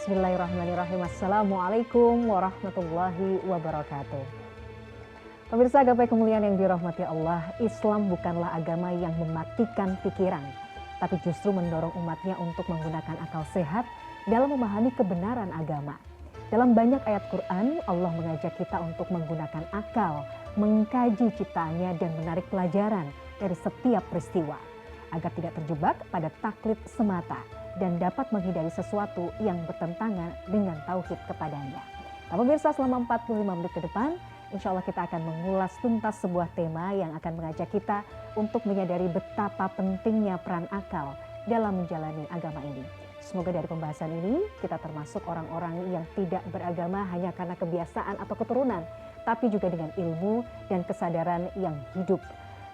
Bismillahirrahmanirrahim. Assalamualaikum warahmatullahi wabarakatuh. Pemirsa gapai kemuliaan yang dirahmati Allah, Islam bukanlah agama yang mematikan pikiran, tapi justru mendorong umatnya untuk menggunakan akal sehat dalam memahami kebenaran agama. Dalam banyak ayat Quran, Allah mengajak kita untuk menggunakan akal, mengkaji ciptaannya dan menarik pelajaran dari setiap peristiwa, agar tidak terjebak pada taklid semata dan dapat menghindari sesuatu yang bertentangan dengan tauhid kepadanya. Nah, pemirsa, selama 45 menit ke depan, insya Allah kita akan mengulas tuntas sebuah tema yang akan mengajak kita untuk menyadari betapa pentingnya peran akal dalam menjalani agama ini. Semoga dari pembahasan ini kita termasuk orang-orang yang tidak beragama hanya karena kebiasaan atau keturunan, tapi juga dengan ilmu dan kesadaran yang hidup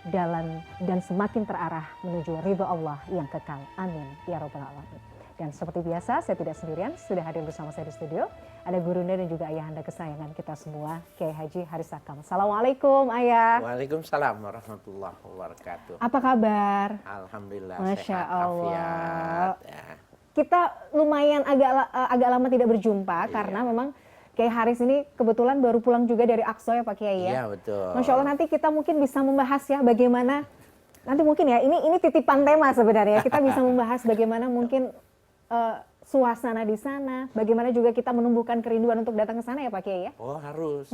dan semakin terarah menuju ridha Allah yang kekal. Amin ya rabbal alamin. Dan seperti biasa, saya tidak sendirian, sudah hadir bersama saya di studio ada gurunda dan juga ayahanda kesayangan kita semua, Kiai Haji Haris Sakam. Assalamualaikum Ayah. Waalaikumsalam warahmatullahi wabarakatuh. Apa kabar? Alhamdulillah. Masya sehat, Allah. afiat, ya. Kita lumayan agak lama tidak berjumpa karena memang Kiai Haris ini kebetulan baru pulang juga dari Aqsa ya Pak Kiai ya. Iya betul. Masya Allah, nanti kita mungkin bisa membahas ya bagaimana, nanti mungkin ya ini titipan tema sebenarnya. Kita bisa membahas bagaimana mungkin suasana di sana, bagaimana juga kita menumbuhkan kerinduan untuk datang ke sana ya Pak Kiai ya. Oh harus,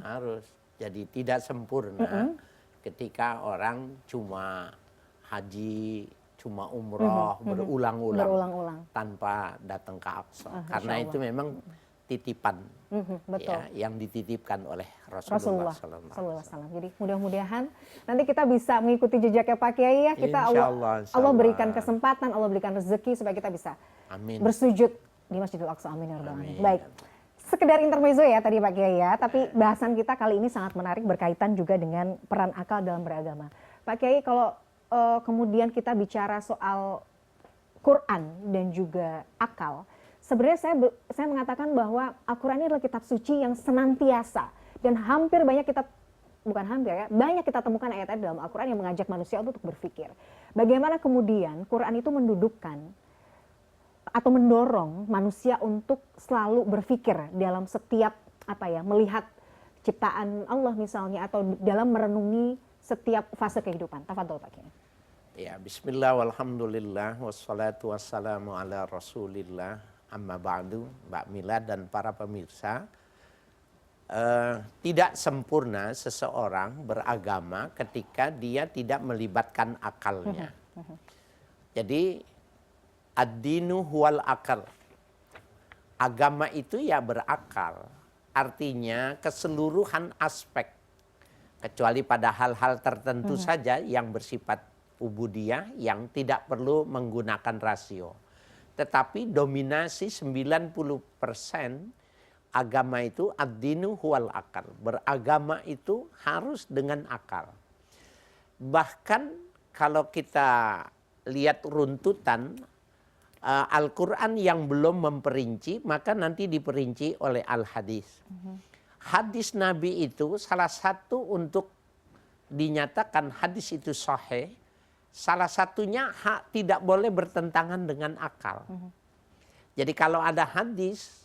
harus. Jadi tidak sempurna ketika orang cuma haji, cuma umroh berulang-ulang tanpa datang ke Aqsa. Karena itu memang titipan betul. Ya, yang dititipkan oleh Rasulullah SAW. Jadi mudah-mudahan nanti kita bisa mengikuti jejaknya Pak Kiai ya. Kita Insya Allah berikan kesempatan, Allah berikan rezeki supaya kita bisa bersujud di Masjidil Aqsa. Amin ya rabbal alamin. Baik. Sekedar intermezzo ya tadi Pak Kiai ya, tapi bahasan kita kali ini sangat menarik berkaitan juga dengan peran akal dalam beragama. Pak Kiai, kalau kemudian kita bicara soal Quran dan juga akal, sebenarnya saya mengatakan bahwa Al-Quran ini adalah kitab suci yang senantiasa dan banyak kita temukan ayat-ayat dalam Al-Quran yang mengajak manusia untuk berpikir. Bagaimana kemudian Quran itu mendudukkan atau mendorong manusia untuk selalu berpikir dalam setiap melihat ciptaan Allah misalnya, atau dalam merenungi setiap fase kehidupan. Tafadhol Pak Kiai. Ya, bismillah walhamdulillah wassalatu wassalamu ala rasulillah. Amma ba'du, Mbak Mila dan para pemirsa, tidak sempurna seseorang beragama ketika dia tidak melibatkan akalnya. Jadi ad-dinu huwal akal. Agama itu ya berakal. Artinya keseluruhan aspek, kecuali pada hal-hal tertentu saja yang bersifat ubudiyah yang tidak perlu menggunakan rasio. Tetapi dominasi 90% agama itu ad-dinu huwal akal. Beragama itu harus dengan akal. Bahkan kalau kita lihat runtutan Al-Quran yang belum memperinci, maka nanti diperinci oleh Al-Hadis. Hadis Nabi itu salah satu untuk dinyatakan hadis itu sahih, salah satunya tidak boleh bertentangan dengan akal. Jadi kalau ada hadis,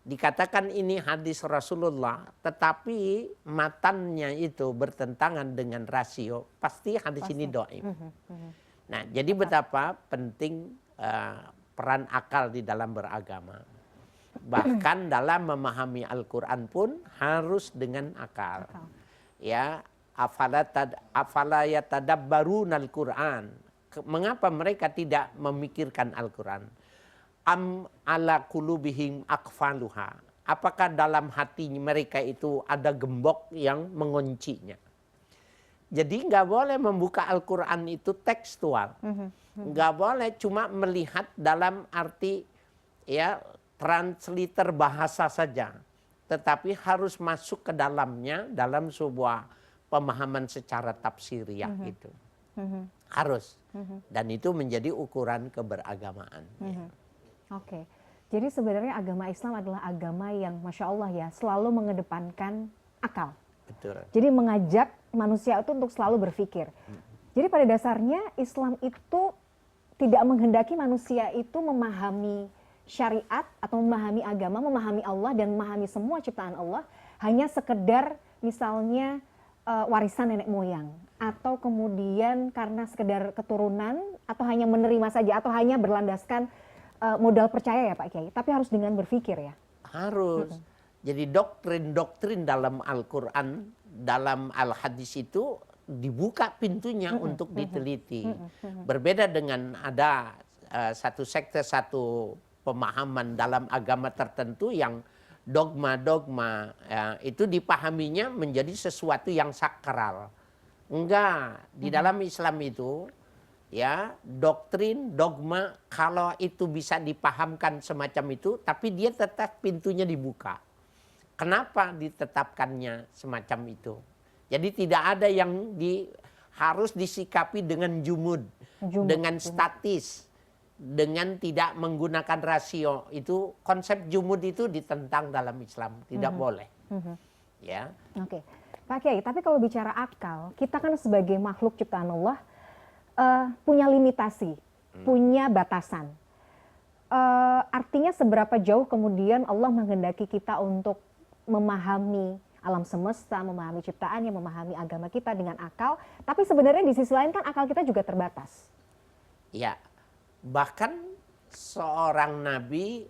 dikatakan ini hadis Rasulullah, tetapi matannya itu bertentangan dengan rasio, pasti hadis ini dhaif. Nah, jadi betapa penting peran akal di dalam beragama. Bahkan dalam memahami Al-Quran pun harus dengan akal. Ya. Afala yatadabbarunal Qur'an. Mengapa mereka tidak memikirkan Al-Quran? Am ala qulubihim aqfaluha. Apakah dalam hati mereka itu ada gembok yang menguncinya? Jadi nggak boleh membuka Al-Quran itu tekstual. Nggak boleh cuma melihat dalam arti ya translator bahasa saja. Tetapi harus masuk ke dalamnya dalam sebuah pemahaman secara tafsiriyah itu harus, dan itu menjadi ukuran keberagamaan. Oke, jadi sebenarnya agama Islam adalah agama yang Masya Allah ya selalu mengedepankan akal. Betul. Jadi mengajak manusia itu untuk selalu berpikir. Jadi pada dasarnya Islam itu tidak menghendaki manusia itu memahami syariat atau memahami agama, memahami Allah dan memahami semua ciptaan Allah hanya sekedar misalnya warisan nenek moyang, atau kemudian karena sekedar keturunan, atau hanya menerima saja, atau hanya berlandaskan modal percaya ya Pak Kiai, tapi harus dengan berpikir ya? Harus. Jadi doktrin-doktrin dalam Al-Quran, dalam Al-Hadis itu dibuka pintunya untuk diteliti. Berbeda dengan ada satu sekte, satu pemahaman dalam agama tertentu yang dogma-dogma itu dipahaminya menjadi sesuatu yang sakral. Enggak, di dalam Islam itu ya doktrin, dogma kalau itu bisa dipahamkan semacam itu, tapi dia tetap pintunya dibuka. Kenapa ditetapkannya semacam itu? Jadi tidak ada yang harus disikapi dengan jumud, dengan statis, dengan tidak menggunakan rasio. Itu konsep jumud itu ditentang dalam Islam, tidak boleh. Ya. Oke, Pak Kiai. Tapi kalau bicara akal, kita kan sebagai makhluk ciptaan Allah punya limitasi, punya batasan. Artinya seberapa jauh kemudian Allah menghendaki kita untuk memahami alam semesta, memahami ciptaannya, memahami agama kita dengan akal, tapi sebenarnya di sisi lain kan akal kita juga terbatas. Ya, bahkan seorang nabi,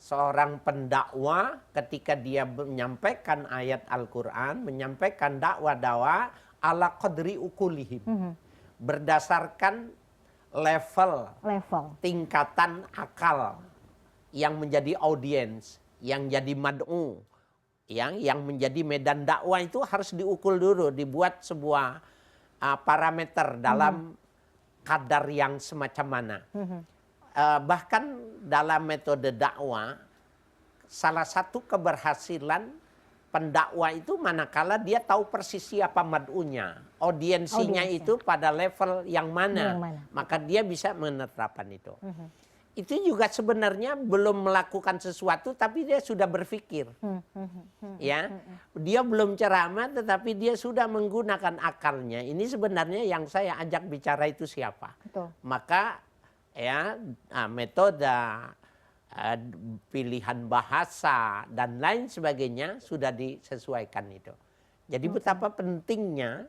seorang pendakwah ketika dia menyampaikan ayat Al-Quran, menyampaikan dakwah-dakwah ala qadri ukulihim, berdasarkan level, tingkatan akal yang menjadi audiens, yang jadi mad'u, yang menjadi medan dakwah itu harus diukur dulu, dibuat sebuah parameter dalam kadar yang semacam mana. Bahkan dalam metode dakwah, salah satu keberhasilan pendakwah itu manakala dia tahu persis siapa mad'unya, audiensinya itu pada level yang mana, maka dia bisa menerapkan itu. Itu juga sebenarnya belum melakukan sesuatu, tapi dia sudah berpikir. Ya, dia belum ceramah, tetapi dia sudah menggunakan akalnya. Ini sebenarnya yang saya ajak bicara itu siapa? Betul. Maka ya metode, pilihan bahasa dan lain sebagainya sudah disesuaikan itu. Jadi betapa pentingnya.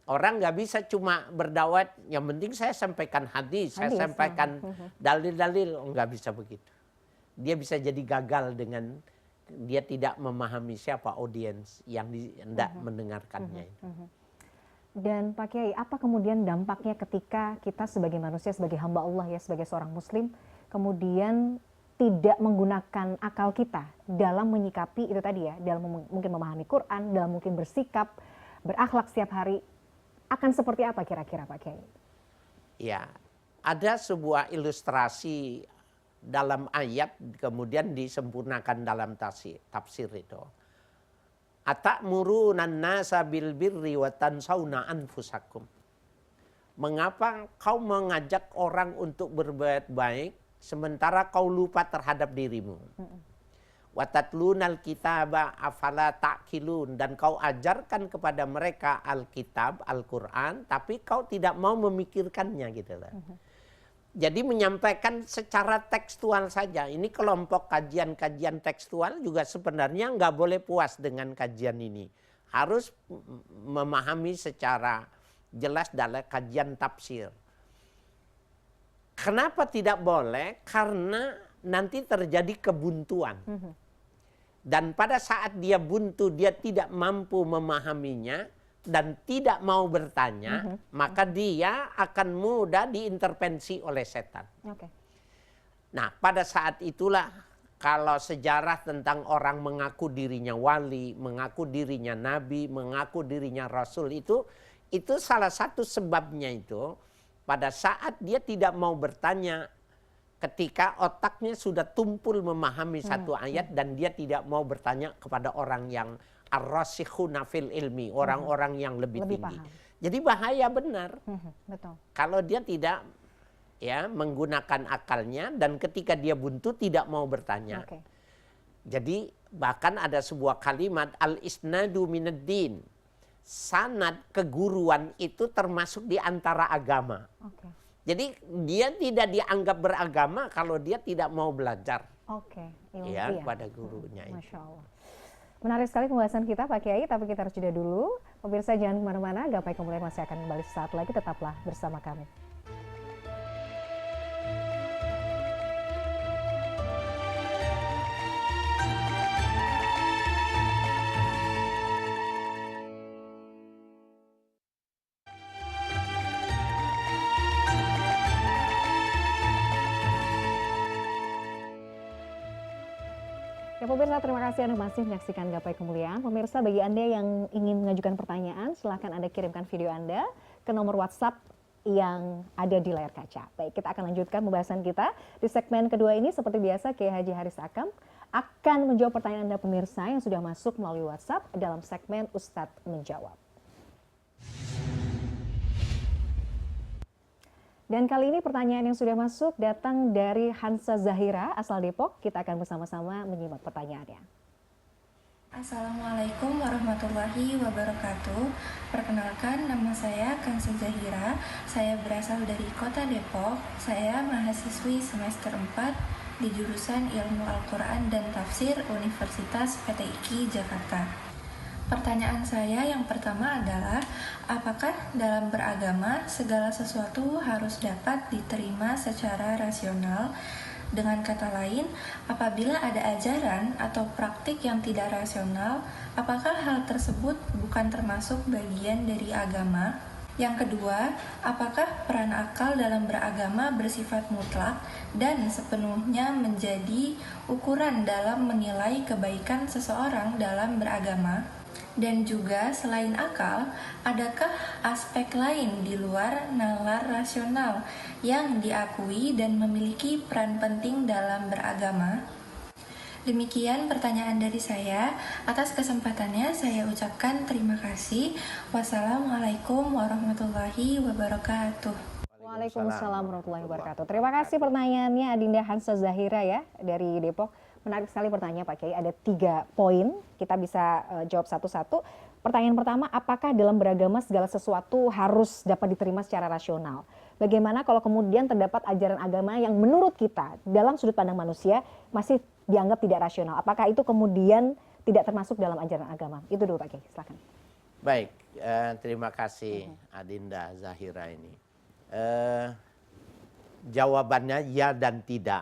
Orang nggak bisa cuma berdawat, yang penting saya sampaikan hadis, saya sampaikan dalil-dalil, nggak bisa begitu. Dia bisa jadi gagal dengan dia tidak memahami siapa audiens yang hendak mendengarkannya. Dan Pak Kiai, apa kemudian dampaknya ketika kita sebagai manusia, sebagai hamba Allah ya, sebagai seorang muslim, kemudian tidak menggunakan akal kita dalam menyikapi itu tadi ya, dalam mungkin memahami Quran, dalam mungkin bersikap, berakhlak setiap hari, akan seperti apa kira-kira Pak Kiai? Ya, ada sebuah ilustrasi dalam ayat kemudian disempurnakan dalam tafsir itu. Atamuruna an-nasa bil birri wa tansawna anfusakum. Mengapa kau mengajak orang untuk berbuat baik sementara kau lupa terhadap dirimu? Watatlunal kitaba afala ta'qilun, dan kau ajarkan kepada mereka Alkitab, Al-Quran, tapi kau tidak mau memikirkannya gitu loh. Jadi menyampaikan secara tekstual saja. Ini kelompok kajian-kajian tekstual juga sebenarnya nggak boleh puas dengan kajian ini. Harus memahami secara jelas dalam kajian tafsir. Kenapa tidak boleh? Karena nanti terjadi kebuntuan. Dan pada saat dia buntu, dia tidak mampu memahaminya dan tidak mau bertanya, maka dia akan mudah diintervensi oleh setan. Nah, pada saat itulah kalau sejarah tentang orang mengaku dirinya wali, mengaku dirinya nabi, mengaku dirinya rasul itu salah satu sebabnya itu pada saat dia tidak mau bertanya, ketika otaknya sudah tumpul memahami satu ayat dan dia tidak mau bertanya kepada orang yang ar-rasikhuna fil ilmi, orang-orang yang lebih tinggi. Paham. Jadi bahaya benar. Betul. Kalau dia tidak ya menggunakan akalnya dan ketika dia buntu tidak mau bertanya. Jadi bahkan ada sebuah kalimat al-isnadu minad-din. Sanad keguruan itu termasuk di antara agama. Jadi dia tidak dianggap beragama kalau dia tidak mau belajar. Oke, ilmu ya iya. kepada gurunya itu. Masya Allah. Menarik sekali pembahasan kita Pak Kiai, tapi kita harus jeda dulu. Pemirsa jangan kemana-mana, Gapai Kemuliaan masih akan kembali sesaat lagi, tetaplah bersama kami. Ya pemirsa, terima kasih Anda masih menyaksikan Gapai Kemuliaan. Pemirsa, bagi Anda yang ingin mengajukan pertanyaan, silahkan Anda kirimkan video Anda ke nomor WhatsApp yang ada di layar kaca. Baik, kita akan lanjutkan pembahasan kita. Di segmen kedua ini, seperti biasa, Kiai Haji Haris Akam akan menjawab pertanyaan Anda pemirsa yang sudah masuk melalui WhatsApp dalam segmen Ustadz Menjawab. Dan kali ini pertanyaan yang sudah masuk datang dari Hansa Zahira asal Depok. Kita akan bersama-sama menyimak pertanyaannya. Assalamualaikum warahmatullahi wabarakatuh. Perkenalkan, nama saya Hansa Zahira. Saya berasal dari kota Depok. Saya mahasiswi semester 4 di jurusan Ilmu Al-Quran dan Tafsir Universitas PTIQ Jakarta. Pertanyaan saya yang pertama adalah, apakah dalam beragama segala sesuatu harus dapat diterima secara rasional? Dengan kata lain, apabila ada ajaran atau praktik yang tidak rasional, apakah hal tersebut bukan termasuk bagian dari agama? Yang kedua, apakah peran akal dalam beragama bersifat mutlak dan sepenuhnya menjadi ukuran dalam menilai kebaikan seseorang dalam beragama? Dan juga selain akal, adakah aspek lain di luar nalar rasional yang diakui dan memiliki peran penting dalam beragama? Demikian pertanyaan dari saya. Atas kesempatannya saya ucapkan terima kasih. Wassalamualaikum warahmatullahi wabarakatuh. Waalaikumsalam warahmatullahi wabarakatuh. Terima kasih pertanyaannya Adinda Hansa Zahira ya dari Depok. Menarik sekali pertanyaan Pak Kiai, ada 3 poin, kita bisa jawab satu-satu. Pertanyaan pertama, apakah dalam beragama segala sesuatu harus dapat diterima secara rasional? Bagaimana kalau kemudian terdapat ajaran agama yang menurut kita dalam sudut pandang manusia masih dianggap tidak rasional? Apakah itu kemudian tidak termasuk dalam ajaran agama? Itu dulu Pak Kiai, silakan. Baik, terima kasih Adinda Zahira ini. Jawabannya ya dan tidak.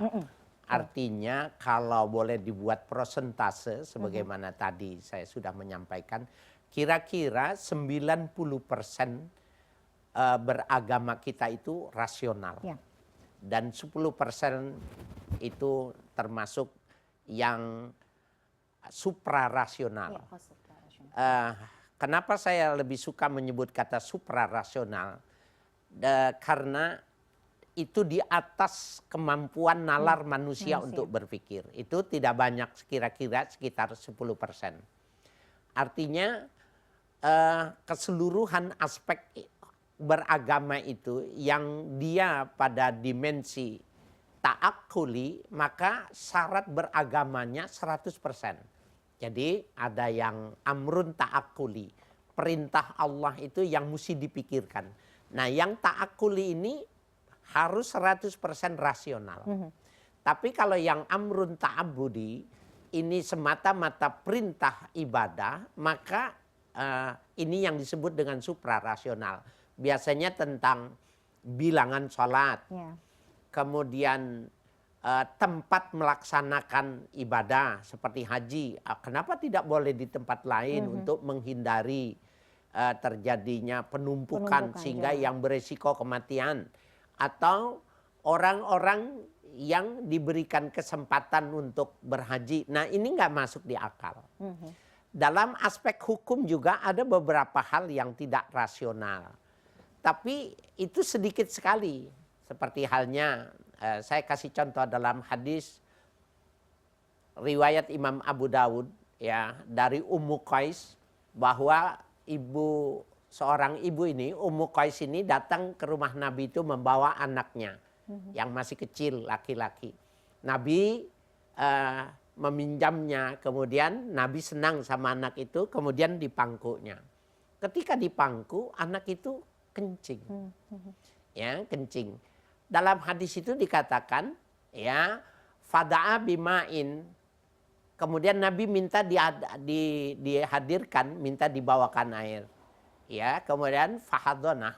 Artinya kalau boleh dibuat prosentase sebagaimana tadi saya sudah menyampaikan, kira-kira 90% beragama kita itu rasional. Ya. Dan 10% itu termasuk yang suprarasional. Ya, suprarasional. Kenapa saya lebih suka menyebut kata suprarasional? Karena itu di atas kemampuan nalar manusia untuk berpikir. Itu tidak banyak, kira-kira sekitar 10%. Artinya keseluruhan aspek beragama itu yang dia pada dimensi ta'akuli, maka syarat beragamanya 100%. Jadi ada yang amrun ta'akuli, perintah Allah itu yang mesti dipikirkan. Nah yang ta'akuli ini harus 100% rasional. Tapi kalau yang amrun ta'abudi, ini semata-mata perintah ibadah, maka ini yang disebut dengan suprarasional. Biasanya tentang bilangan sholat, kemudian tempat melaksanakan ibadah seperti haji. Kenapa tidak boleh di tempat lain untuk menghindari terjadinya penumpukan sehingga yang beresiko kematian. Atau orang-orang yang diberikan kesempatan untuk berhaji. Nah ini nggak masuk di akal. Dalam aspek hukum juga ada beberapa hal yang tidak rasional. Tapi itu sedikit sekali. Seperti halnya, saya kasih contoh dalam hadis riwayat Imam Abu Dawud ya, dari Ummu Qais, bahwa seorang ibu ini, Ummu Qais ini datang ke rumah Nabi itu membawa anaknya yang masih kecil, laki-laki. Nabi meminjamnya, kemudian Nabi senang sama anak itu, kemudian dipangkunya. Ketika dipangku, anak itu kencing. Ya, kencing. Dalam hadis itu dikatakan, ya, Fada'a bima'in. Kemudian Nabi minta dihadirkan, minta dibawakan air. Ya, kemudian fahadonah.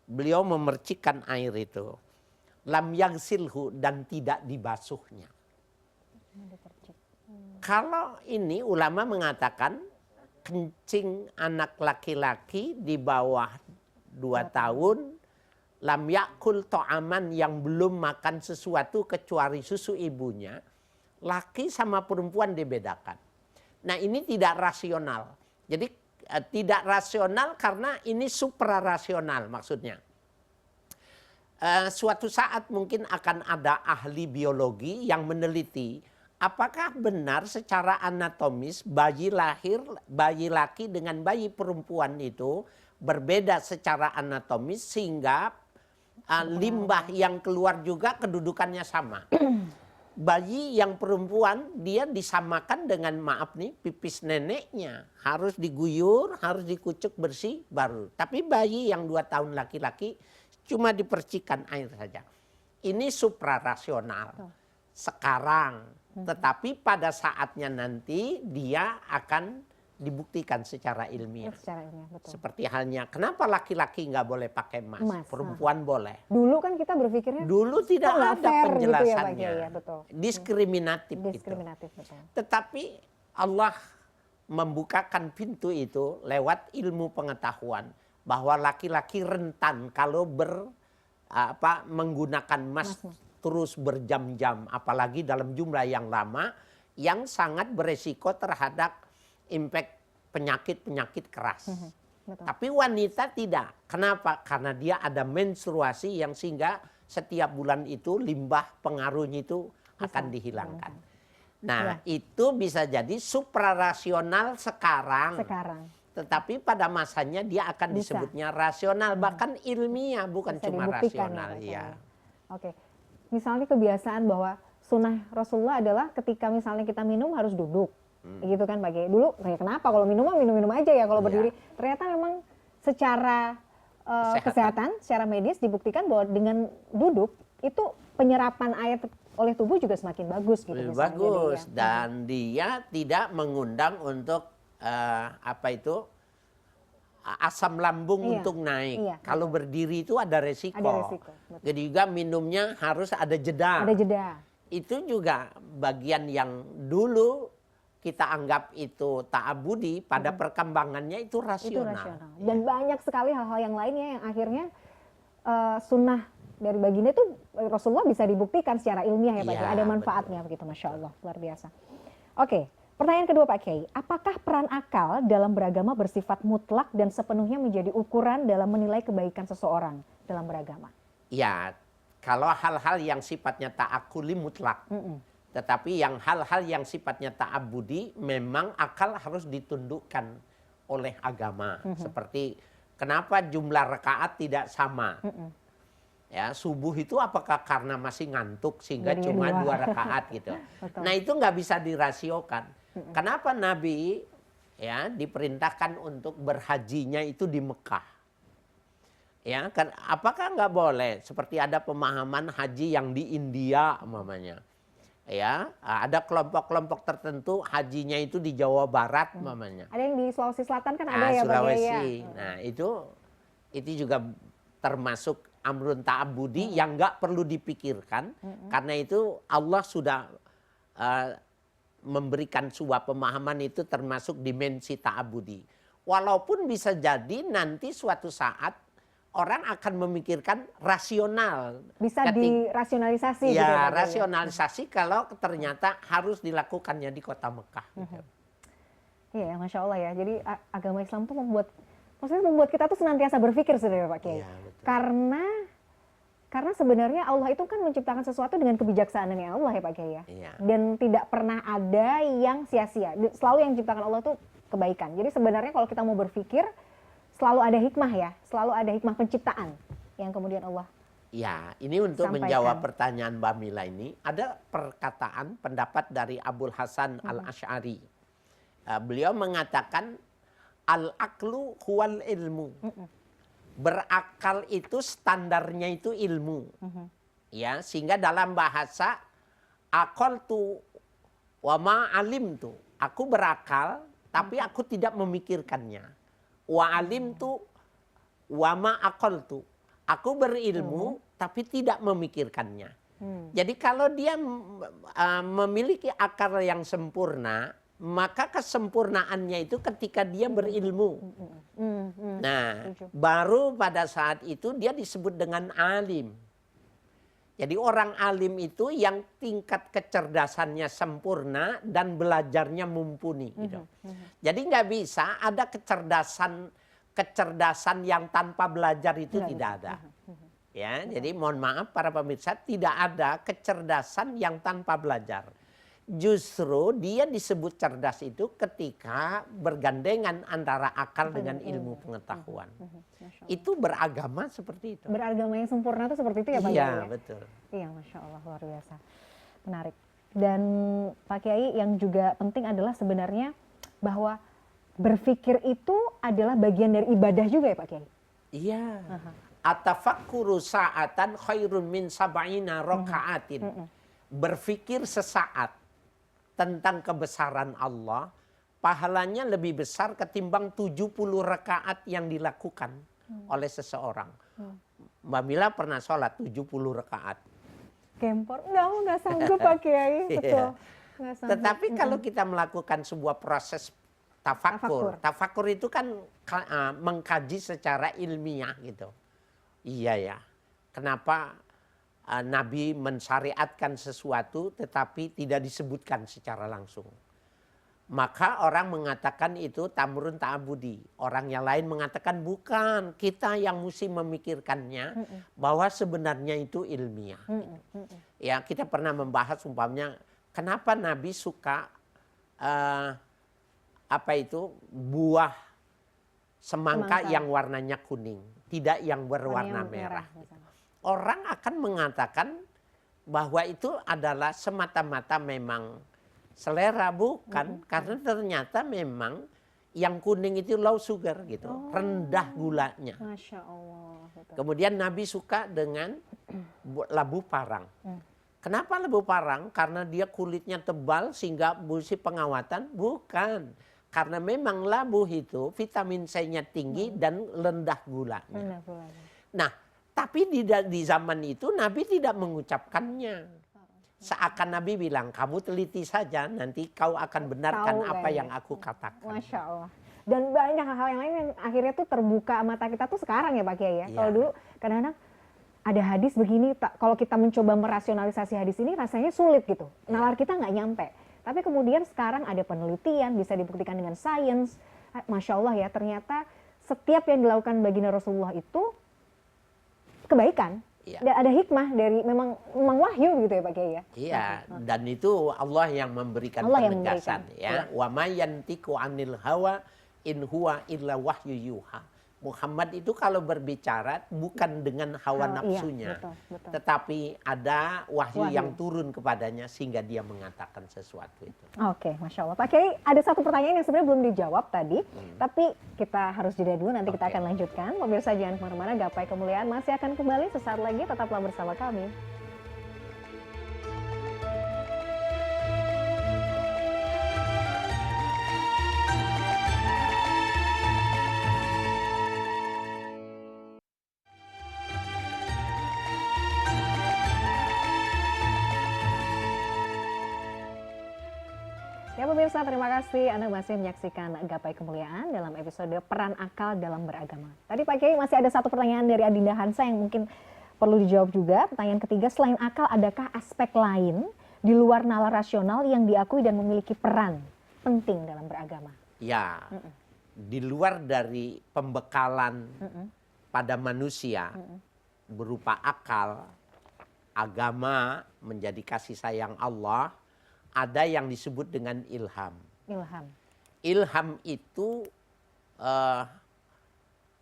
Beliau memercikkan air itu. Lam yagsilhu, dan tidak dibasuhnya. Kalau ini ulama mengatakan kencing anak laki-laki di bawah 2 tahun, lam yakul to'aman, yang belum makan sesuatu kecuali susu ibunya, laki sama perempuan dibedakan. Nah ini tidak rasional. Jadi tidak rasional karena ini suprarasional maksudnya. Suatu saat mungkin akan ada ahli biologi yang meneliti apakah benar secara anatomis bayi laki dengan bayi perempuan itu berbeda secara anatomis sehingga limbah yang keluar juga kedudukannya sama. Bayi yang perempuan dia disamakan dengan, maaf nih, pipis neneknya. Harus diguyur, harus dikucek bersih baru. Tapi bayi yang 2 tahun laki-laki cuma dipercikan air saja. Ini suprarasional. Sekarang. Tetapi pada saatnya nanti dia akan dibuktikan secara ilmiah. Secara ilmiah, betul. Seperti halnya, kenapa laki-laki nggak boleh pakai emas, perempuan boleh. Dulu kan kita berpikirnya dulu tidak ada penjelasannya, gitu ya, betul. Diskriminatif, Diskriminatif, gitu. betul. Tetapi Allah membukakan pintu itu lewat ilmu pengetahuan bahwa laki-laki rentan kalau menggunakan emas terus berjam-jam, apalagi dalam jumlah yang lama, yang sangat beresiko terhadap impact penyakit-penyakit keras. Betul. Tapi wanita tidak. Kenapa? Karena dia ada menstruasi yang sehingga setiap bulan itu limbah pengaruhnya itu akan dihilangkan. Nah, itu bisa jadi suprarasional sekarang. Tetapi pada masanya dia akan disebutnya rasional, bahkan ilmiah, bukan bisa cuma rasional. Ya. Oke. Misalnya kebiasaan bahwa sunnah Rasulullah adalah ketika misalnya kita minum harus duduk. Gitu kan Pak Kiai. Dulu kenapa kalau minum aja ya, kalau berdiri. Ternyata memang secara kesehatan, secara medis dibuktikan bahwa dengan duduk itu penyerapan air oleh tubuh juga semakin bagus gitu. Lebih bagus ya. Dan dia tidak mengundang untuk asam lambung untuk naik. Kalau berdiri itu ada resiko. Jadi juga minumnya harus ada jeda. Itu juga bagian yang dulu kita anggap itu ta'abudi, pada perkembangannya itu rasional. Dan banyak sekali hal-hal yang lainnya yang akhirnya sunnah dari baginda itu Rasulullah bisa dibuktikan secara ilmiah ya Pak Kiai. Ada manfaatnya begitu, Masya Allah, luar biasa. Oke, pertanyaan kedua Pak Kiai. Apakah peran akal dalam beragama bersifat mutlak dan sepenuhnya menjadi ukuran dalam menilai kebaikan seseorang dalam beragama? Ya, kalau hal-hal yang sifatnya ta'akuli mutlak. Tetapi yang hal-hal yang sifatnya ta'abudi memang akal harus ditundukkan oleh agama. Seperti kenapa jumlah rakaat tidak sama. Ya, subuh itu apakah karena masih ngantuk sehingga cuma 2 rakaat gitu. Nah itu nggak bisa dirasiokan. Kenapa Nabi ya diperintahkan untuk berhajinya itu di Mekah? Ya, kan apakah nggak boleh? Seperti ada pemahaman haji yang di India umpamanya. Ya, ada kelompok-kelompok tertentu hajinya itu di Jawa Barat mamanya. Ada yang di Sulawesi Selatan kan ada ya Sulawesi. Nah, itu juga termasuk amrun ta'abudi yang nggak perlu dipikirkan karena itu Allah sudah memberikan sebuah pemahaman itu termasuk dimensi ta'abudi. Walaupun bisa jadi nanti suatu saat orang akan memikirkan rasional. Bisa dirasionalisasi. Ya, rasionalisasi kalau ternyata harus dilakukannya di kota Mekah. Iya, Masya Allah ya. Jadi agama Islam itu membuat kita tuh senantiasa berpikir sebenarnya Pak Kiai. Ya, karena sebenarnya Allah itu kan menciptakan sesuatu dengan kebijaksanaannya Allah ya Pak Kiai ya. Ya. Dan tidak pernah ada yang sia-sia. Selalu yang diciptakan Allah tuh kebaikan. Jadi sebenarnya kalau kita mau berpikir, selalu ada hikmah ya, selalu ada hikmah penciptaan yang kemudian Allah. Ya, ini untuk menjawab pertanyaan Mbak Mila ini, ada perkataan pendapat dari Abul Hasan Al-Asy'ari. Beliau mengatakan al-aqlu huwal ilmu. Berakal itu standarnya itu ilmu. Ya, sehingga dalam bahasa aqaltu wa ma alimtu. Aku berakal tapi aku tidak memikirkannya. Wa alimtu wa ma aqaltu. Aku berilmu tapi tidak memikirkannya. Jadi kalau dia memiliki akal yang sempurna, maka kesempurnaannya itu ketika dia berilmu. Nah, baru pada saat itu dia disebut dengan alim. Jadi orang alim itu yang tingkat kecerdasannya sempurna dan belajarnya mumpuni. Gitu. Jadi nggak bisa ada kecerdasan yang tanpa belajar itu tidak ada. Ya, jadi mohon maaf para pemirsa, tidak ada kecerdasan yang tanpa belajar. Justru dia disebut cerdas itu ketika bergandengan antara akal dengan ilmu pengetahuan. Itu beragama seperti itu. Beragama yang sempurna itu seperti itu ya Pak Iya, Kiai? betul. Iya, Masya Allah, luar biasa. Menarik. Dan Pak Kiai yang juga penting adalah sebenarnya bahwa berpikir itu adalah bagian dari ibadah juga ya Pak Kiai? Iya. Atafakkuru sa'atan khairun min sab'ina raka'atin. Berpikir sesaat tentang kebesaran Allah, pahalanya lebih besar ketimbang 70 rakaat yang dilakukan oleh seseorang. Mbak Mila pernah sholat 70 rakaat. Gempor, nggak sanggup Pak Kiai, betul. Nggak sanggup. Tetapi kalau kita melakukan sebuah proses tafakur itu kan mengkaji secara ilmiah gitu. Iya ya, kenapa Nabi mensyariatkan sesuatu tetapi tidak disebutkan secara langsung. Maka orang mengatakan itu tamrun ta'abudi. Orang yang lain mengatakan bukan, kita yang mesti memikirkannya bahwa sebenarnya itu ilmiah. Ya, kita pernah membahas umpamanya kenapa Nabi suka buah semangka yang warnanya kuning, tidak yang berwarna merah. Orang akan mengatakan bahwa itu adalah semata-mata memang selera, bukan, karena ternyata memang yang kuning itu low sugar gitu, rendah gulanya. Masya Allah. Betul. Kemudian Nabi suka dengan labu parang. Kenapa labu parang? Karena dia kulitnya tebal sehingga butuh pengawatan? Bukan. Karena memang labu itu vitamin C-nya tinggi dan rendah gulanya. Nah, tapi di zaman itu Nabi tidak mengucapkannya. Seakan Nabi bilang, kamu teliti saja, nanti kau akan benarkan apa yang aku katakan. Masya Allah. Dan banyak hal-hal yang lain yang akhirnya tuh terbuka mata kita tuh sekarang ya Pak Kiai ya. Kalau dulu kadang-kadang ada hadis begini, kalau kita mencoba merasionalisasi hadis ini rasanya sulit gitu. Nalar kita nggak nyampe. Tapi kemudian sekarang ada penelitian, bisa dibuktikan dengan sains. Masya Allah ya, ternyata setiap yang dilakukan baginda Rasulullah itu kebaikan. Dan ada hikmah dari memang wahyu gitu ya Pak Kiai ya. Iya, dan itu Allah yang memberikan penegasan ya. Wa may yantiqu 'anil hawa in huwa illa wahyu yuha. Muhammad itu kalau berbicara bukan dengan hawa nafsunya, betul. Tetapi ada wahyu yang turun kepadanya sehingga dia mengatakan sesuatu itu. Oke, Masya Allah. Pak Kiai, ada satu pertanyaan yang sebenarnya belum dijawab tadi, tapi kita harus jeda dulu, nanti kita akan lanjutkan. Pemirsa jangan kemana-mana, Gapai Kemuliaan masih akan kembali sesaat lagi, tetaplah bersama kami. Ya pemirsa, terima kasih Anda masih menyaksikan Gapai Kemuliaan dalam episode Peran Akal dalam Beragama. Tadi Pak Kiai masih ada satu pertanyaan dari Adinda Hansa yang mungkin perlu dijawab juga. Pertanyaan ketiga, selain akal adakah aspek lain di luar nalar rasional yang diakui dan memiliki peran penting dalam beragama? Ya, di luar dari pembekalan pada manusia berupa akal, agama, menjadi kasih sayang Allah, ada yang disebut dengan ilham. Ilham itu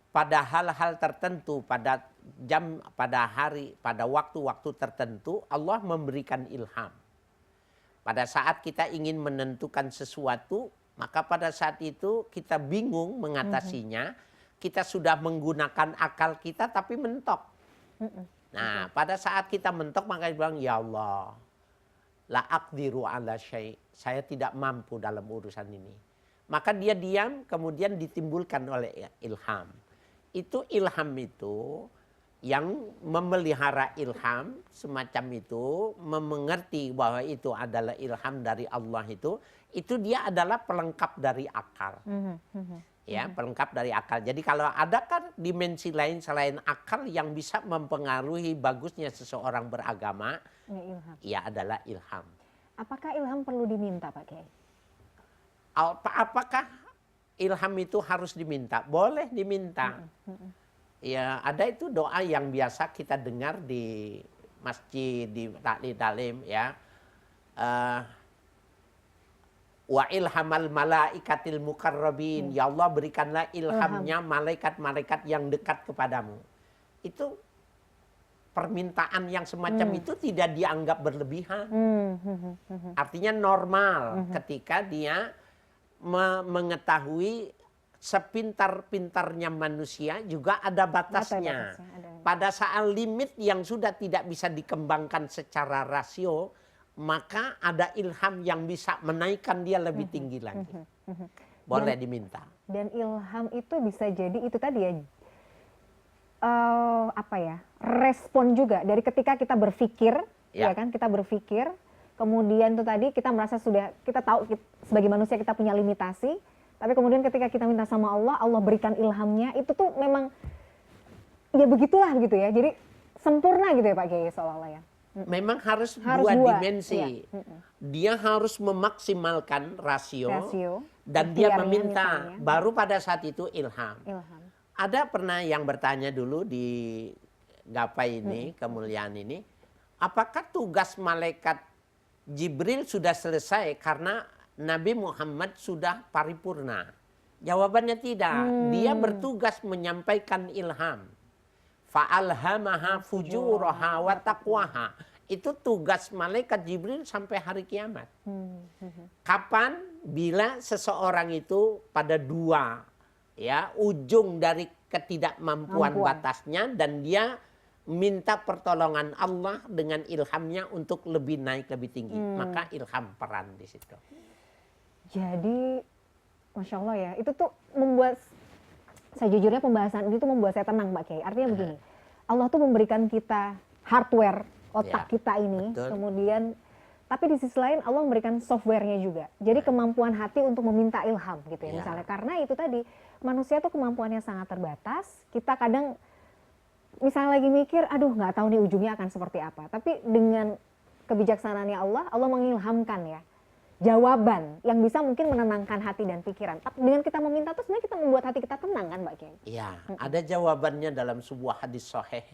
pada hal-hal tertentu, pada hari, pada waktu-waktu tertentu Allah memberikan ilham. Pada saat kita ingin menentukan sesuatu, maka pada saat itu kita bingung mengatasinya, kita sudah menggunakan akal kita tapi mentok. Nah, pada saat kita mentok maka bilang, ya Allah, la aqdiru ala syai', saya tidak mampu dalam urusan ini. Maka dia diam, kemudian ditimbulkan oleh ilham. Itu ilham itu yang memelihara ilham semacam itu, mengerti bahwa itu adalah ilham dari Allah itu dia adalah pelengkap dari akal. Ya, pelengkap dari akal. Jadi kalau adakah dimensi lain selain akal yang bisa mempengaruhi bagusnya seseorang beragama, ya adalah ilham. Apakah ilham perlu diminta, Pak Kiai? Apakah ilham itu harus diminta? Boleh diminta. Ya, ada itu doa yang biasa kita dengar di masjid, di taklim ya. Wa ilhamal malaikatil mukarrabin. Ya Allah, berikanlah ilhamnya malaikat-malaikat yang dekat kepadamu. Itu permintaan yang semacam itu tidak dianggap berlebihan. Artinya normal ketika dia mengetahui sepintar-pintarnya manusia juga ada batasnya. Pada saat limit yang sudah tidak bisa dikembangkan secara rasio, maka ada ilham yang bisa menaikkan dia lebih tinggi lagi. Boleh diminta. Dan ilham itu bisa jadi itu tadi ya, respon juga dari ketika kita berpikir, ya kan, kita berpikir, kemudian itu tadi kita merasa kita tahu sebagai manusia kita punya limitasi, tapi kemudian ketika kita minta sama Allah, Allah berikan ilhamnya, itu tuh memang ya begitulah gitu ya. Jadi sempurna gitu ya Pak Kiai seolah-olah ya. Memang harus dua dimensi. Iya. Dia harus memaksimalkan rasio dan dia meminta. Misalnya. Baru pada saat itu ilham. Ada pernah yang bertanya dulu di Gapai ini, kemuliaan ini, apakah tugas malaikat Jibril sudah selesai karena Nabi Muhammad sudah paripurna? Jawabannya tidak. Dia bertugas menyampaikan ilham. Fa'alhamaha fujuraha wa taqwaha. Itu tugas malaikat Jibril sampai hari kiamat. Kapan? Bila seseorang itu pada dua ujung dari ketidakmampuan batasnya dan dia minta pertolongan Allah dengan ilhamnya untuk lebih naik, lebih tinggi. Maka ilham peran di situ. Jadi, Masya Allah ya, itu tuh membuat, sejujurnya pembahasan ini tuh membuat saya tenang Pak Kiai. Artinya begini, Allah tuh memberikan kita hardware, otak kita ini, kemudian, tapi di sisi lain Allah memberikan softwarenya juga. Jadi kemampuan hati untuk meminta ilham gitu ya, misalnya. Karena itu tadi, manusia tuh kemampuannya sangat terbatas, kita kadang misalnya lagi mikir, aduh nggak tahu nih ujungnya akan seperti apa. Tapi dengan kebijaksanaannya Allah mengilhamkan ya, jawaban yang bisa mungkin menenangkan hati dan pikiran. Dengan kita meminta itu sebenarnya kita membuat hati kita tenang kan Mbak Kiai? Iya, ada jawabannya dalam sebuah hadis sahih.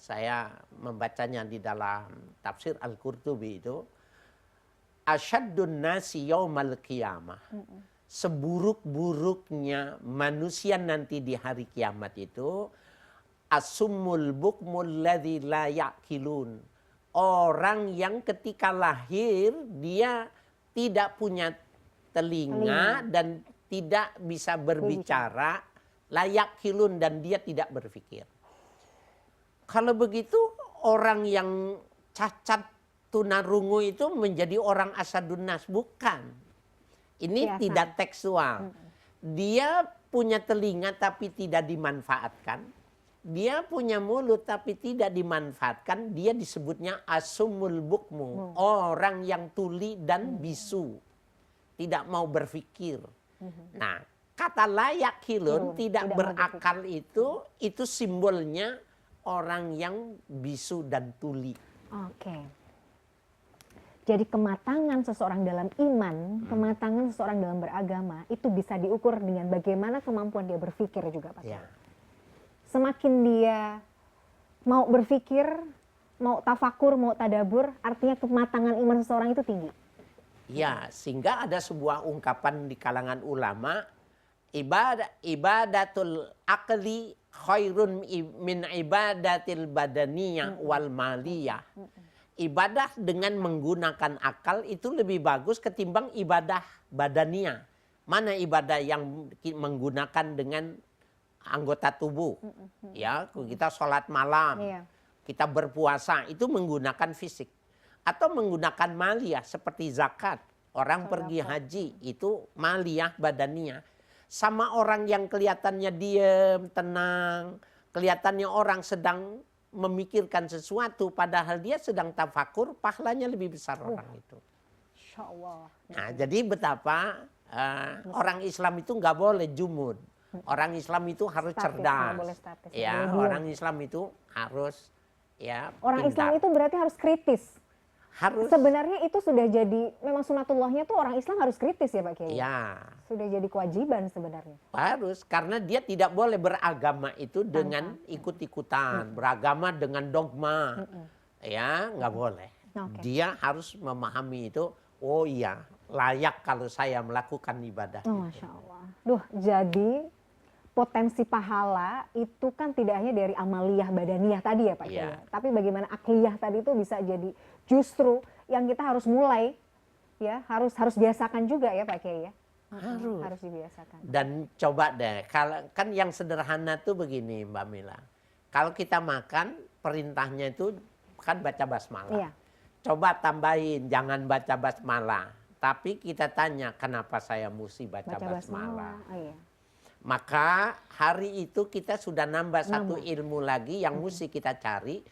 Saya membacanya di dalam tafsir Al-Qurtubi itu. Asyaddun nasi yaumal qiyamah. Seburuk-buruknya manusia nanti di hari kiamat itu, as-summul bukmul ladzi la ya'qilun. Orang yang ketika lahir dia tidak punya telinga dan tidak bisa berbicara, layak kilun dan dia tidak berpikir. Kalau begitu orang yang cacat tunarungu itu menjadi orang asadun nas, bukan. Ini tidak tekstual. Dia punya telinga tapi tidak dimanfaatkan. Dia punya mulut tapi tidak dimanfaatkan, dia disebutnya asumul bukmu, orang yang tuli dan bisu, tidak mau berpikir. Nah, kata layak hilun, tidak berakal itu simbolnya orang yang bisu dan tuli. Oke. Jadi kematangan seseorang dalam iman, kematangan seseorang dalam beragama, itu bisa diukur dengan bagaimana kemampuan dia berpikir juga Pak. Ya. Semakin dia mau berpikir, mau tafakur, mau tadabur, artinya kematangan iman seseorang itu tinggi. Ya, sehingga ada sebuah ungkapan di kalangan ulama, ibadatul aqli khairun min ibadatil badaniyah wal maliyah. Ibadah dengan menggunakan akal itu lebih bagus ketimbang ibadah badaniyah. Mana ibadah yang menggunakan dengan anggota tubuh, ya kita sholat malam, kita berpuasa itu menggunakan fisik. Atau menggunakan maliyah seperti zakat. Orang pergi Sedekah. haji itu maliyah badaniyah. Sama orang yang kelihatannya diam, tenang. Kelihatannya orang sedang memikirkan sesuatu. Padahal dia sedang tafakur, pahalanya lebih besar orang itu. Insya Allah. Nah, jadi betapa orang Islam itu nggak boleh jumud. Orang Islam itu harus Statis, cerdas. nggak boleh statis, nggak Ya, boleh diam. orang Islam itu harus Orang pintar. Islam itu berarti harus kritis. Harus. Sebenarnya itu sudah jadi, memang sunatullahnya tuh orang Islam harus kritis ya Pak Kiai? Ya, Sudah jadi kewajiban sebenarnya. harus. Karena dia tidak boleh beragama itu dengan ikut-ikutan. Beragama dengan dogma. Ya, nggak boleh. Oke. Dia harus memahami itu, oh iya, layak kalau saya melakukan ibadah. Oh, Masya Allah. Duh, jadi potensi pahala itu kan tidak hanya dari amaliyah badaniyah tadi ya Pak Kiai. Iya. Tapi bagaimana akliyah tadi itu bisa jadi justru yang kita harus mulai ya, harus biasakan juga ya Pak Kiai ya. Harus dibiasakan. Dan coba deh, kalau kan yang sederhana tuh begini Mbak Mila. Kalau kita makan, perintahnya itu kan baca basmalah. Iya. Coba tambahin, jangan baca basmalah. Tapi kita tanya, kenapa saya mesti baca basmalah? Oh, iya. Maka hari itu kita sudah nambah satu ilmu lagi yang mesti kita cari.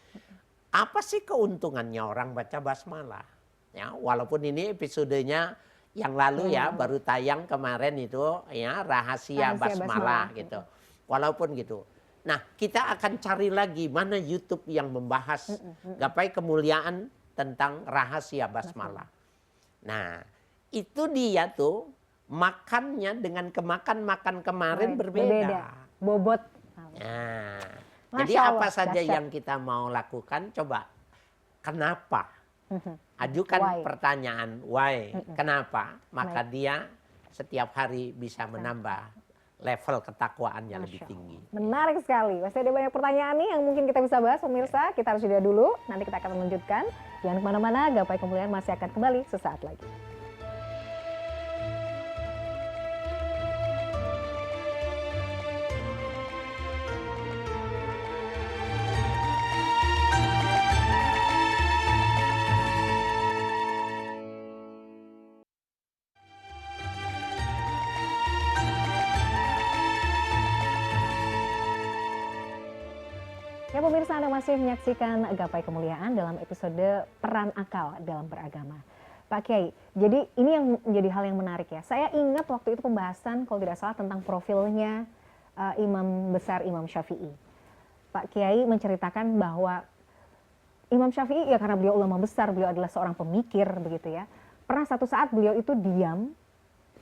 Apa sih keuntungannya orang baca basmalah? Ya, walaupun ini episodenya yang lalu ya, baru tayang kemarin itu ya, rahasia basmalah gitu. Walaupun gitu. Nah, kita akan cari lagi mana YouTube yang membahas gapai kemuliaan tentang rahasia basmalah. Nah, itu dia tuh makannya dengan makan kemarin berbeda. Bobot. Nah, Masya jadi Allah, apa saja dahsyat. yang kita mau lakukan, coba kenapa? Ajukan Why? pertanyaan why, kenapa? Maka dia setiap hari bisa menambah level ketakwaannya lebih tinggi. Menarik sekali. Masih ada banyak pertanyaan nih yang mungkin kita bisa bahas pemirsa. Kita harus jeda dulu. Nanti kita akan melanjutkan. Jangan kemana-mana. Gapai Kemuliaan masih akan kembali sesaat lagi. Ya pemirsa, Anda masih menyaksikan Gapai Kemuliaan dalam episode Peran Akal dalam Beragama. Pak Kiai, jadi ini yang menjadi hal yang menarik ya. Saya ingat waktu itu pembahasan kalau tidak salah tentang profilnya Imam Besar Imam Syafi'i. Pak Kiai menceritakan bahwa Imam Syafi'i ya karena beliau ulama besar, beliau adalah seorang pemikir begitu ya. Pernah satu saat beliau itu diam,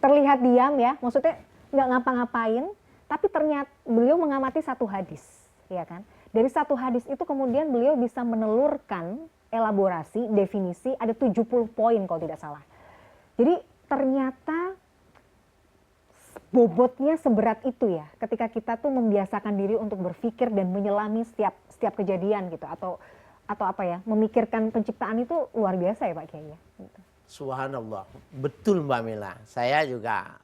terlihat diam ya, maksudnya nggak ngapa-ngapain, tapi ternyata beliau mengamati satu hadis, ya kan? Dari satu hadis itu kemudian beliau bisa menelurkan elaborasi, definisi, ada 70 poin kalau tidak salah. Jadi ternyata bobotnya seberat itu ya, ketika kita tuh membiasakan diri untuk berpikir dan menyelami setiap kejadian gitu, atau apa ya, memikirkan penciptaan itu luar biasa ya Pak Kiai ya. Gitu. Subhanallah, betul Mbak Mila. Saya juga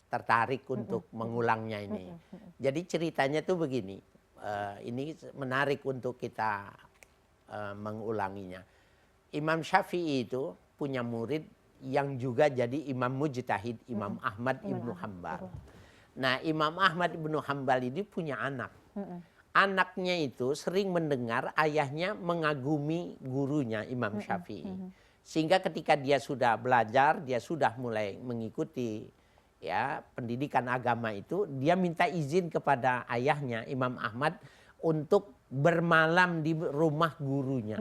tertarik untuk mengulangnya ini. Jadi ceritanya tuh begini, ini menarik untuk kita mengulanginya. Imam Syafi'i itu punya murid yang juga jadi imam mujtahid, Imam Ahmad ibnu Hambal. Nah, Imam Ahmad ibnu Hambal ini punya anak. Anaknya itu sering mendengar ayahnya mengagumi gurunya Imam Syafi'i. Sehingga ketika dia sudah belajar, dia sudah mulai mengikuti ya pendidikan agama itu, dia minta izin kepada ayahnya Imam Ahmad untuk bermalam di rumah gurunya.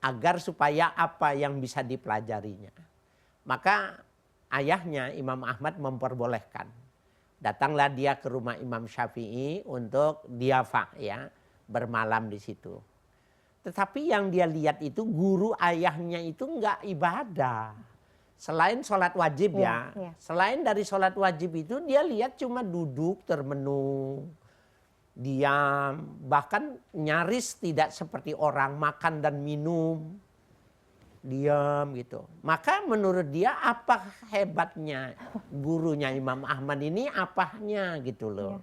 Agar supaya apa yang bisa dipelajarinya. Maka ayahnya Imam Ahmad memperbolehkan. Datanglah dia ke rumah Imam Syafi'i untuk diafa ya, bermalam di situ. Tetapi yang dia lihat itu guru ayahnya itu enggak ibadah. Selain sholat wajib ya, selain dari sholat wajib itu dia lihat cuma duduk termenung, diam, bahkan nyaris tidak seperti orang makan dan minum, diam gitu. Maka menurut dia apa hebatnya gurunya Imam Ahmad ini apanya gitu loh.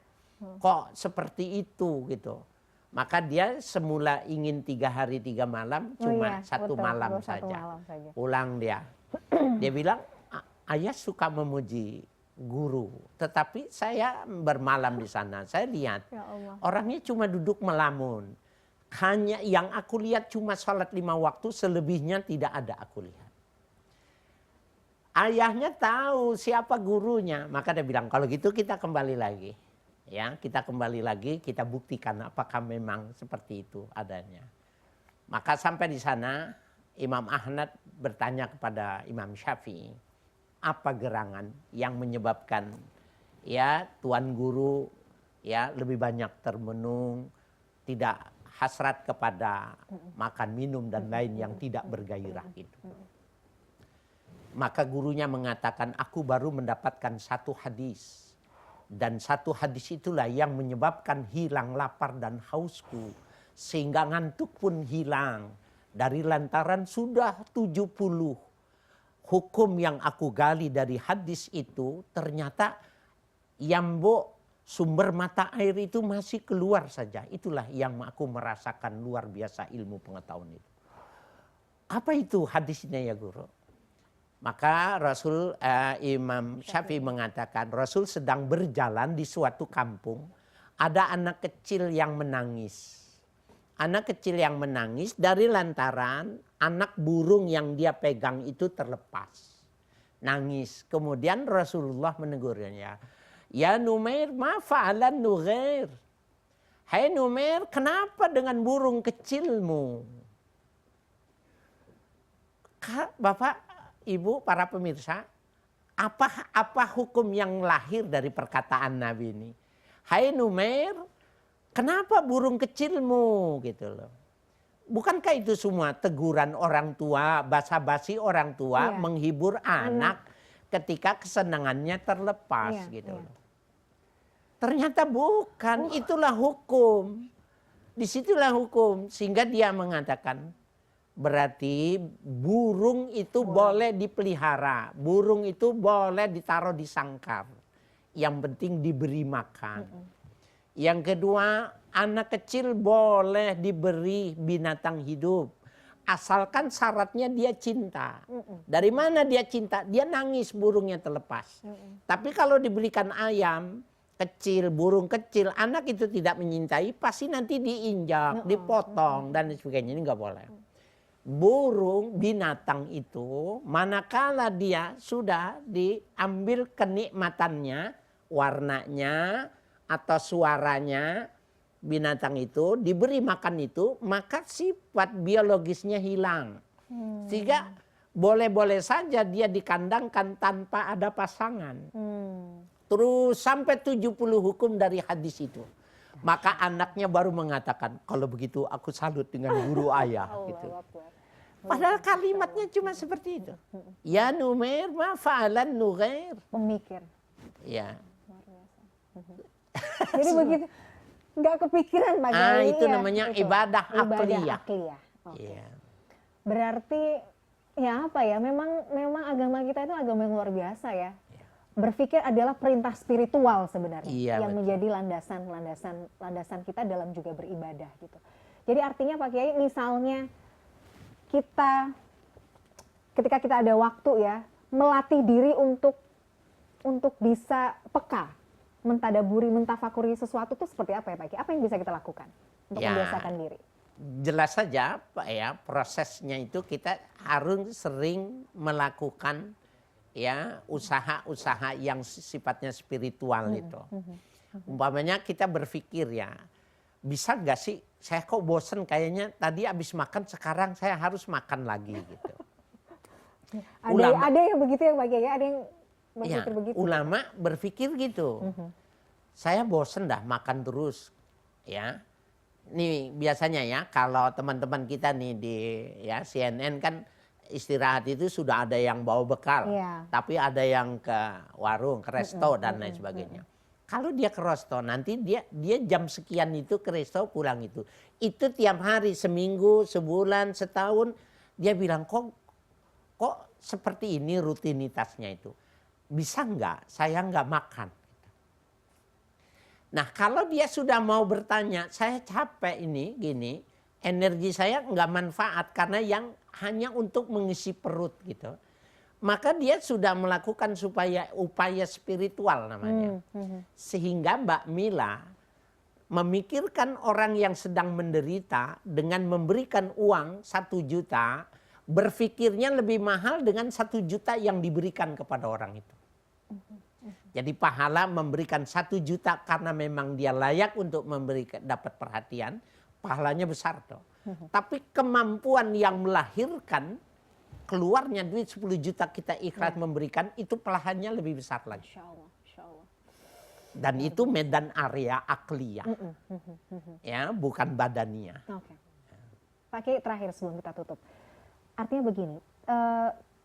Kok seperti itu gitu. Maka dia semula ingin 3 hari 3 malam, cuma satu betul, malam satu saja. malam saja. Pulang dia. Dia bilang, ayah suka memuji guru, tetapi saya bermalam di sana. Saya lihat Ya Allah. orangnya cuma duduk melamun. Hanya yang aku lihat cuma sholat 5 waktu, selebihnya tidak ada aku lihat. Ayahnya tahu siapa gurunya, maka dia bilang kalau gitu kita kembali lagi. Ya, kita kembali lagi, kita buktikan apakah memang seperti itu adanya. Maka sampai di sana Imam Ahmad bertanya kepada Imam Syafi'i, apa gerangan yang menyebabkan ya tuan guru ya lebih banyak termenung, tidak hasrat kepada makan minum dan lain yang tidak bergairah gitu. Maka gurunya mengatakan, aku baru mendapatkan satu hadis. Dan satu hadis itulah yang menyebabkan hilang lapar dan hausku. Sehingga ngantuk pun hilang. Dari lantaran sudah 70 hukum yang aku gali dari hadis itu, ternyata yambo sumber mata air itu masih keluar saja. Itulah yang aku merasakan luar biasa ilmu pengetahuan itu. Apa itu hadisnya ya guru? Maka Imam Syafi'i mengatakan, Rasul sedang berjalan di suatu kampung, ada anak kecil yang menangis. Anak kecil yang menangis dari lantaran anak burung yang dia pegang itu terlepas. Nangis. Kemudian Rasulullah menegurnya, ya Numair, ma fa'alan Nughair. Hai Numair, kenapa dengan burung kecilmu? Bapak, Ibu, para pemirsa, apa hukum yang lahir dari perkataan Nabi ini? Hai Numair, kenapa burung kecilmu gitu loh. Bukankah itu semua teguran orang tua, basa-basi orang tua menghibur anak ketika kesenangannya terlepas gitu loh. Ternyata bukan, itulah hukum. Disitulah hukum, sehingga dia mengatakan, berarti burung itu boleh dipelihara, burung itu boleh ditaruh di sangkar. Yang penting diberi makan. Yang kedua, anak kecil boleh diberi binatang hidup. Asalkan syaratnya dia cinta. Dari mana dia cinta? Dia nangis burungnya terlepas. Tapi kalau diberikan ayam kecil, burung kecil, anak itu tidak menyintai, pasti nanti diinjak, dipotong, dan sebagainya. Ini nggak boleh. Burung, binatang itu, manakala dia sudah diambil kenikmatannya, warnanya atau suaranya, binatang itu diberi makan itu, maka sifat biologisnya hilang. Sehingga boleh-boleh saja dia dikandangkan tanpa ada pasangan. Terus sampai 70 hukum dari hadis itu. Maka anaknya baru mengatakan, kalau begitu aku salut dengan guru ayah. Gitu. Padahal kalimatnya cuma seperti itu. Ya Numair, ma fa'alan Nughair. Pemikir. Ya. Luar biasa. Jadi begitu, nggak kepikiran Pak Kiai. Itu namanya itu. Ibadah akliyah. Okay. Berarti ya apa ya? Memang agama kita itu agama yang luar biasa ya. Berpikir adalah perintah spiritual sebenarnya yang menjadi landasan kita dalam juga beribadah gitu. Jadi artinya Pak Kiai, misalnya ketika kita ada waktu ya, melatih diri untuk bisa peka, mentadaburi, mentafakuri sesuatu itu seperti apa ya Pak Kiai? Apa yang bisa kita lakukan untuk membiasakan diri? Jelas saja Pak ya, prosesnya itu kita harus sering melakukan ya usaha-usaha yang sifatnya spiritual itu. Umpamanya kita berpikir ya, bisa nggak sih saya kok bosen kayaknya tadi habis makan, sekarang saya harus makan lagi gitu. Ada yang begitu ya Pak Kiai, ada yang berpikir begitu. Ulama berpikir gitu. Saya bosen dah makan terus ya. Nih biasanya ya kalau teman-teman kita nih di ya CNN kan istirahat itu sudah ada yang bawa bekal, tapi ada yang ke warung, ke resto dan lain sebagainya. Kalau dia ke resto, nanti dia jam sekian itu ke resto, pulang itu tiap hari, seminggu, sebulan, setahun, dia bilang kok seperti ini rutinitasnya itu. Bisa nggak saya nggak makan? Nah, kalau dia sudah mau bertanya, saya capek ini, gini, energi saya nggak manfaat karena yang hanya untuk mengisi perut gitu. Maka dia sudah melakukan upaya spiritual namanya. Sehingga Mbak Mila memikirkan orang yang sedang menderita dengan memberikan uang 1 juta, berpikirnya lebih mahal dengan 1 juta yang diberikan kepada orang itu. Jadi pahala memberikan 1 juta karena memang dia layak untuk dapat perhatian, pahalanya besar toh. Tapi kemampuan yang melahirkan keluarnya duit 10 juta kita ikhlas memberikan, itu pahalanya lebih besar lagi. Insya Allah, insya Allah. Dan itu medan area akliyah, ya, bukan badaniyah. Oke. Pak Kiai, terakhir sebelum kita tutup, artinya begini,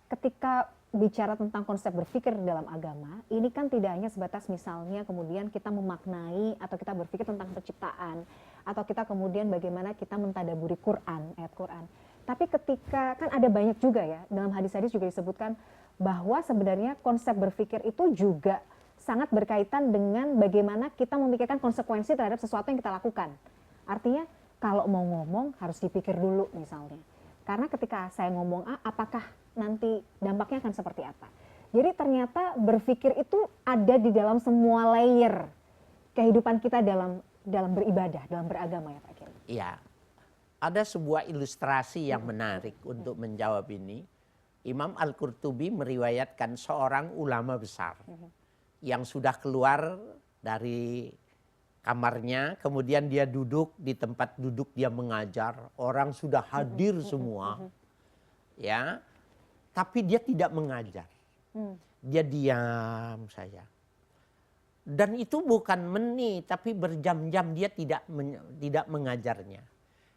ketika bicara tentang konsep berpikir dalam agama, ini kan tidak hanya sebatas misalnya kemudian kita memaknai atau kita berpikir tentang penciptaan, atau kita kemudian bagaimana kita mentadaburi Quran, ayat Quran. Tapi ketika, kan ada banyak juga ya, dalam hadis-hadis juga disebutkan bahwa sebenarnya konsep berpikir itu juga sangat berkaitan dengan bagaimana kita memikirkan konsekuensi terhadap sesuatu yang kita lakukan. Artinya kalau mau ngomong harus dipikir dulu misalnya. Karena ketika saya ngomong A, apakah nanti dampaknya akan seperti apa. Jadi ternyata berpikir itu ada di dalam semua layer kehidupan kita dalam beribadah, dalam beragama ya Pak Kiai. Iya. Ada sebuah ilustrasi yang menarik untuk menjawab ini. Imam Al-Qurtubi meriwayatkan seorang ulama besar yang sudah keluar dari kamarnya, kemudian dia duduk di tempat duduk dia mengajar, orang sudah hadir semua, ya, tapi dia tidak mengajar, dia diam saja. Dan itu bukan menit, tapi berjam-jam dia tidak mengajarnya,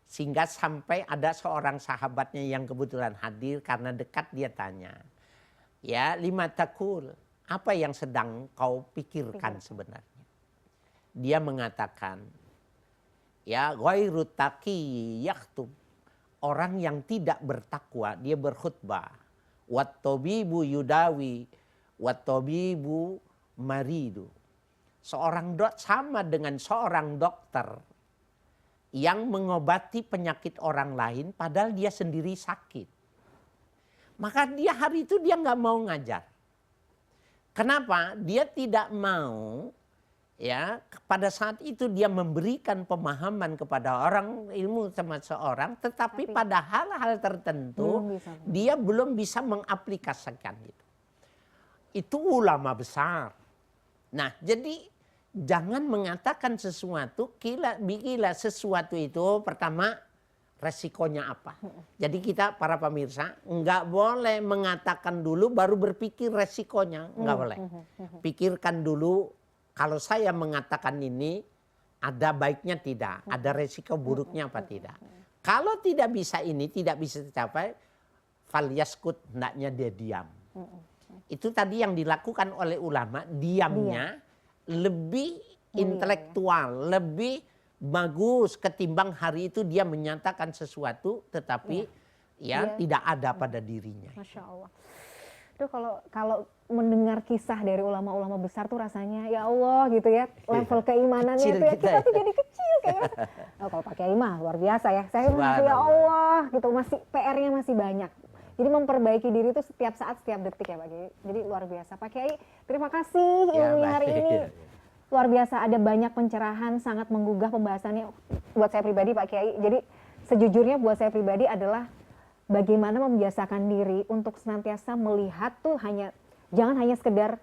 sehingga sampai ada seorang sahabatnya yang kebetulan hadir karena dekat, dia tanya, ya, lima takul, apa yang sedang kau pikirkan sebenarnya? Dia mengatakan, ya, ghairu taqi yaktub, orang yang tidak bertakwa dia berkhutbah, wat tabibu yudawi wat tabibu maridu. Seorang sama dengan seorang dokter yang mengobati penyakit orang lain padahal dia sendiri sakit. Maka dia hari itu dia nggak mau ngajar. Kenapa? Dia tidak mau, ya, pada saat itu dia memberikan pemahaman kepada orang ilmu sama seorang, tetapi pada hal-hal tertentu dia belum bisa mengaplikasikan itu. Itu ulama besar. Nah, jadi jangan mengatakan sesuatu, bila sesuatu itu pertama resikonya apa. Jadi kita para pemirsa nggak boleh mengatakan dulu baru berpikir resikonya, nggak boleh. Pikirkan dulu. Kalau saya mengatakan ini, ada baiknya tidak, ada resiko buruknya apa tidak. Kalau tidak bisa ini, tidak bisa tercapai, falyaskut, hendaknya dia diam. Itu tadi yang dilakukan oleh ulama, diamnya lebih intelektual, lebih bagus ketimbang hari itu dia menyatakan sesuatu, tetapi tidak ada pada dirinya. Masya Allah. Duh, kalau mendengar kisah dari ulama-ulama besar tuh rasanya ya Allah gitu ya, level keimanannya kecil tuh ya kita tuh jadi kecil kayaknya. Oh, kalau Pak Kiai mah luar biasa ya. Saya masih ya Allah gitu, masih PR-nya masih banyak. Jadi memperbaiki diri itu setiap saat, setiap detik ya Pak Kiai. Jadi luar biasa. Pak Kiai, terima kasih ilmunya hari ini. Luar biasa, ada banyak pencerahan, sangat menggugah pembahasannya buat saya pribadi Pak Kiai. Jadi sejujurnya buat saya pribadi adalah bagaimana membiasakan diri untuk senantiasa melihat tuh jangan hanya sekedar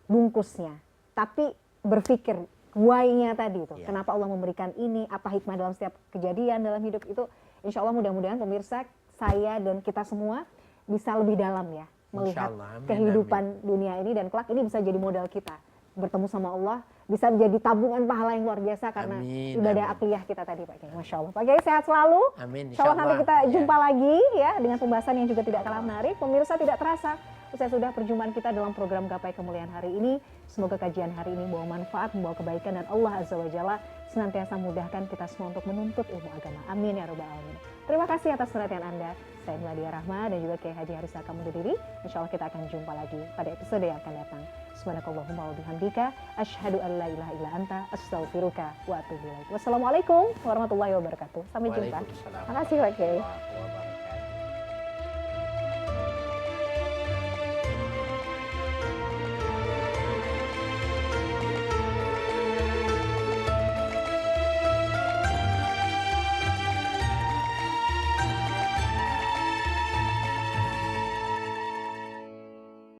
bungkusnya, tapi berpikir why-nya tadi itu. Kenapa Allah memberikan ini, apa hikmah dalam setiap kejadian dalam hidup itu. Insya Allah mudah-mudahan pemirsa, saya dan kita semua bisa lebih dalam ya melihat kehidupan dunia ini, dan kelak ini bisa jadi modal kita bertemu sama Allah, bisa menjadi tabungan pahala yang luar biasa karena ibadah akliyah kita tadi Pak Kiai. Masya Allah. Pak Kiai sehat selalu. Amin. Insya Allah nanti kita jumpa lagi ya dengan pembahasan yang juga tidak kalah menarik. Pemirsa, tidak terasa usai sudah perjumpaan kita dalam program Gapai Kemuliaan hari ini. Semoga kajian hari ini membawa manfaat, membawa kebaikan, dan Allah Azza wa Jalla senantiasa mudahkan kita semua untuk menuntut ilmu agama. Amin ya rabbal alamin. Terima kasih atas perhatian Anda. Saya Meladia Rahma dan juga Kiai Haji Harisa Kamil Diri. Insya Allah kita akan jumpa lagi pada episode yang akan datang. Subhanakallahumma wa bihamdika asyhadu an la ilaha illa anta astaghfiruka wa atubu ilaik. Wassalamualaikum warahmatullahi wabarakatuh. Sampai jumpa. Waalaikumsalam. Makasih Pak Kiai. warahmatullahi wabarakatuh.